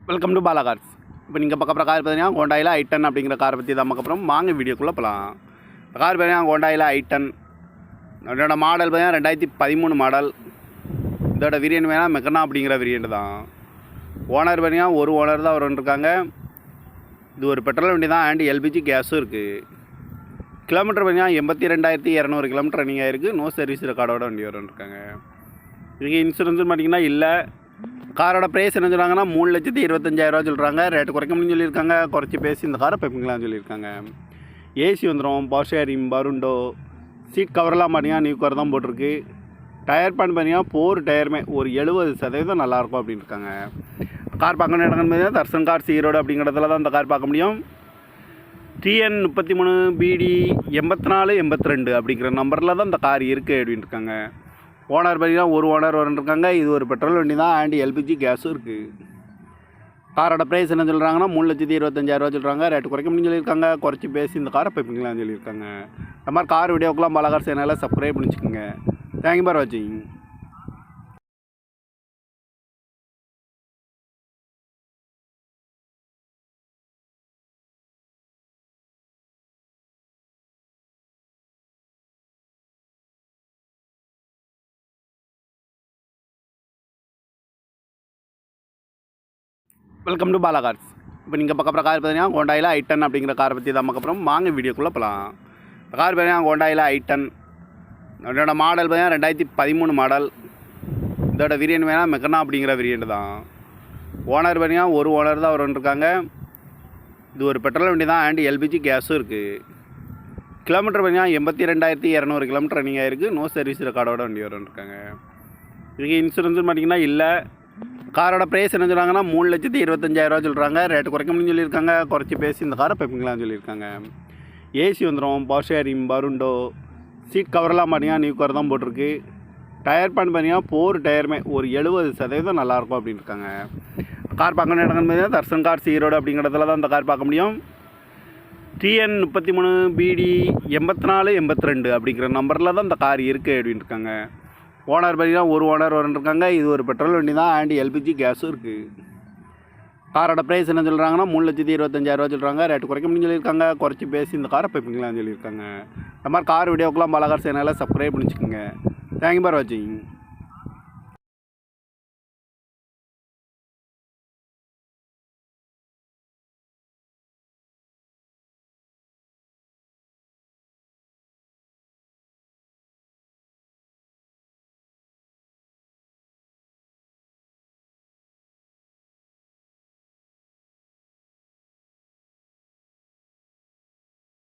Welcome to Bala cars. இப்போ நீங்கள் பார்க்குற கார் பார்த்தீங்கன்னா ஹோண்டாயில் i10 அப்படிங்கிற காரை பற்றி தான் பார்க்க போகிறோம். வாங்க வீடியோக்குள்ளே போகலாம். இந்த கார் பார்த்தீங்கன்னா ஹோண்டாயில் i10. அதோட மாடல் பார்த்தீங்கன்னா 2013 மாடல். இதோட வேரியன்ட் வேணால் மெக்கனா அப்படிங்கிற வேரியன்ட் தான். ஓனர் பார்த்தீங்கன்னா ஒரு ஓனர் தான் இருக்காங்க. இது ஒரு பெட்ரோல் வண்டி தான் அண்ட் எல்பிஜி கேஸும் இருக்குது. கிலோமீட்டர் பார்த்தீங்கன்னா 82,200 கிலோமீட்டர் ரன்னிங் ஆகிருக்கு. நோ சர்வீஸ் ரெக்கார்டோட வண்டி இருக்காங்க. இதுக்கு இன்சூரன்ஸ் பார்த்தீங்கன்னா இல்லை. காரோட ப்ரைஸ் என்ன சொல்கிறாங்கன்னா 3,25,000 சொல்கிறாங்க. ரேட்டு குறைக்க முடியும்னு சொல்லியிருக்காங்க. குறைச்சி பேசி இந்த காரை பைப்பிங்களான்னு சொல்லியிருக்காங்க. ஏசி வந்துடும், பவர் ஷேரிங், பருண்டோ, சீட் கவரெல்லாம் பார்த்தீங்கன்னா நியூ கவர் தான் போட்டிருக்கு. டயர் பேன் பார்த்தீங்கன்னா 4 டயருமே ஒரு 70% நல்லாயிருக்கும் அப்படின்னு இருக்காங்க. கார் பார்க்கணும் இடங்கன்னு பார்த்தீங்கன்னா தர்சன் கார்ஸ் ஈரோடு அப்படிங்கிறதுல தான் இந்த கார் பார்க்க முடியும். TN 33 BD 8482 அப்படிங்கிற நம்பரில் தான் இந்த கார் இருக்குது அப்படின்னு இருக்காங்க. ஓனர் பார்த்தீங்கன்னா ஒரு ஓனர் இருக்காங்க. இது ஒரு பெட்ரோல் வண்டி தான் அண்ட் எல்பிஜி கேஸும் இருக்குது. காரோட ப்ரைஸ் என்ன சொல்கிறாங்கன்னா 3,25,000 சொல்கிறாங்க. ரேட்டு குறைக்க முடியும்னு சொல்லியிருக்காங்க. குறைச்சி பேசி இந்த காரை பைப்பிங்களான்னு சொல்லியிருக்காங்க. இந்த மாதிரி கார் வீடியோக்கெல்லாம் பாலா கார் சேனலை சப்ஸ்கிரைப் பண்ணிச்சுக்கோங்க. தேங்க்யூ ஃபார் வாட்சிங். Welcome to Bala cars. இப்போ நீங்கள் பார்க்குற கார் பார்த்தீங்கன்னா ஹோண்டாயில் i10 அப்படிங்கிற காரை பற்றி தான் பார்க்க போகிறோம். வாங்க வீடியோக்குள்ளே போகலாம். இந்த கார் பார்த்தீங்கன்னா ஹோண்டாயில் i10. அதோட மாடல் பார்த்தீங்கன்னா 2013 மாடல். இதோட வேரியன்ட் வேணால் மெக்கனா அப்படிங்கிற வேரியன்ட் தான். ஓனர் பார்த்தீங்கன்னா ஒரு ஓனர் தான் இருக்காங்க. இது ஒரு பெட்ரோல் வண்டி தான் அண்ட் எல்பிஜி கேஸும் இருக்குது. கிலோமீட்டர் பார்த்தீங்கன்னா 82,200 கிலோமீட்டர் ரன்னிங் ஆகிருக்கு. நோ சர்வீஸ் ரெக்கார்டோட வண்டி இருக்காங்க. இதுக்கு இன்சூரன்ஸ் பார்த்தீங்கன்னா இல்லை. காரோட ப்ரைஸ் என்ன சொல்கிறாங்கன்னா 3,25,000 சொல்கிறாங்க. ரேட்டு குறைக்க முடியும்னு சொல்லியிருக்காங்க. குறைச்சி பேசி இந்த காரை பைப்பிங்களான்னு சொல்லியிருக்காங்க. ஏசி வந்துடும், பவர் ஷேரிங், பருண்டோ, சீட் கவரெல்லாம் பார்த்தீங்கன்னா நியூ கவர் தான் போட்டிருக்கு. டயர் பேன் பார்த்தீங்கன்னா 4 டயருமே ஒரு 70% நல்லாயிருக்கும் அப்படின்னு இருக்காங்க. கார் பார்க்கணும் இடங்கன்னு பார்த்தீங்கன்னா தர்சன் கார்ஸ் ஈரோடு அப்படிங்கிறதுல தான் இந்த கார் பார்க்க முடியும். TN 33 BD 8482 அப்படிங்கிற நம்பரில் தான் இந்த கார் இருக்குது அப்படின்னு இருக்காங்க. ஓனர் பார்த்தீங்கன்னா ஒரு ஓனர் இருக்காங்க. இது ஒரு பெட்ரோல் வண்டி தான் அண்ட் எல்பிஜி கேஸும் இருக்குது. காரோட ப்ரைஸ் என்ன சொல்கிறாங்கன்னா 3,25,000 சொல்கிறாங்க. ரேட்டு குறைக்க முடியும்னு சொல்லியிருக்காங்க. குறைச்சி பேசி இந்த காரை பைப்பிங்களான்னு சொல்லியிருக்காங்க. இந்த மாதிரி கார் வீடியோக்கெல்லாம் பாலா கார் சேனலை சப்ஸ்கிரைப் பண்ணிச்சுக்கோங்க. தேங்க்யூ ஃபார் வாட்சிங்.